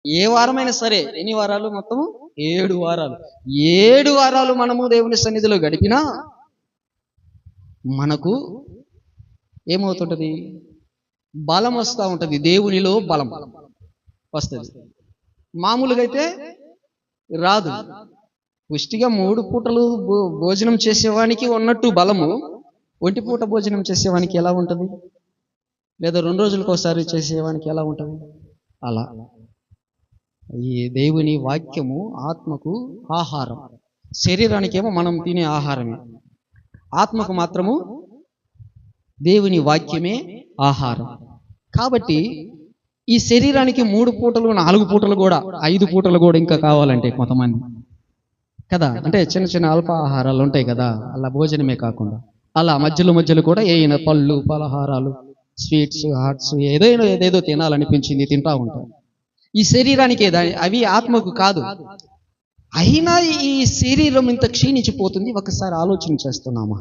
ఏ వారమైనా సరే, ఎన్ని వారాలు మొత్తం? 7 వారాలు. 7 వారాలు మనము దేవుని సన్నిధిలో గడిపినా మనకు ఏమవుతుంటది? బలం వస్తూ ఉంటుంది. దేవునిలో బలం వస్తుంది. మామూలుగా అయితే రాదు. పుష్టిగా 3 పూటలు భోజనం చేసేవానికి ఉన్నట్టు బలము, ఒంటి పూట భోజనం చేసేవానికి ఎలా ఉంటుంది? లేదా 2 రోజులకు ఒకసారి చేసేవానికి ఎలా ఉంటుంది? అలా ఈ దేవుని వాక్యము ఆత్మకు ఆహారం. శరీరానికేమో మనం తినే ఆహారమే, ఆత్మకు మాత్రము దేవుని వాక్యమే ఆహారం. కాబట్టి ఈ శరీరానికి 3 పూటలు, 4 పూటలు కూడా, 5 పూటలు కూడా ఇంకా కావాలంటే కొంతమంది కదా. అంటే చిన్న చిన్న అల్ప ఆహారాలు ఉంటాయి కదా, అలా భోజనమే కాకుండా అలా మధ్యలో కూడా ఏమైనా పళ్ళు, పలహారాలు, స్వీట్స్, హాట్స్, ఏదేదో తినాలనిపించింది తింటా ఉంటారు. ఈ శరీరానికి అవి ఆత్మకు కాదు. అయినా ఈ శరీరం ఇంత క్షీణించిపోతుంది. ఒకసారి ఆలోచన చేస్తున్నామా?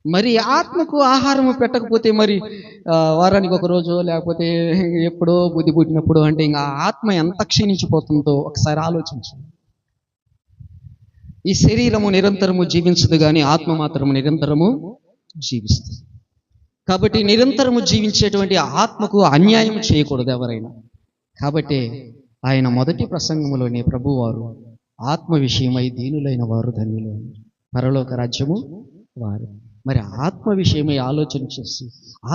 మరి ఆత్మకు ఆహారము పెట్టకపోతే మరి వారానికి ఒక రోజు, లేకపోతే ఎప్పుడో బుద్ధి పుట్టినప్పుడు అంటే ఇంకా ఆత్మ ఎంత క్షీణించిపోతుందో ఒకసారి ఆలోచించు. ఈ శరీరము నిరంతరము జీవించదు, కానీ ఆత్మ మాత్రము నిరంతరము జీవిస్తుంది. కాబట్టి నిరంతరము జీవించేటువంటి ఆత్మకు అన్యాయం చేయకూడదు ఎవరైనా. కాబట్టి ఆయన మొదటి ప్రసంగములోనే ప్రభువారు ఆత్మ విషయమై దీనులైన వారు ధన్యులు, పరలోక రాజ్యము వారు. మరి ఆత్మ విషయమై ఆలోచన చేసి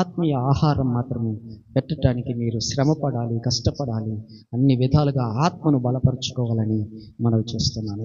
ఆత్మీయ ఆహారం మాత్రము పెట్టడానికి మీరు శ్రమపడాలి, కష్టపడాలి, అన్ని విధాలుగా ఆత్మను బలపరుచుకోవాలని మనవి చేస్తున్నాను.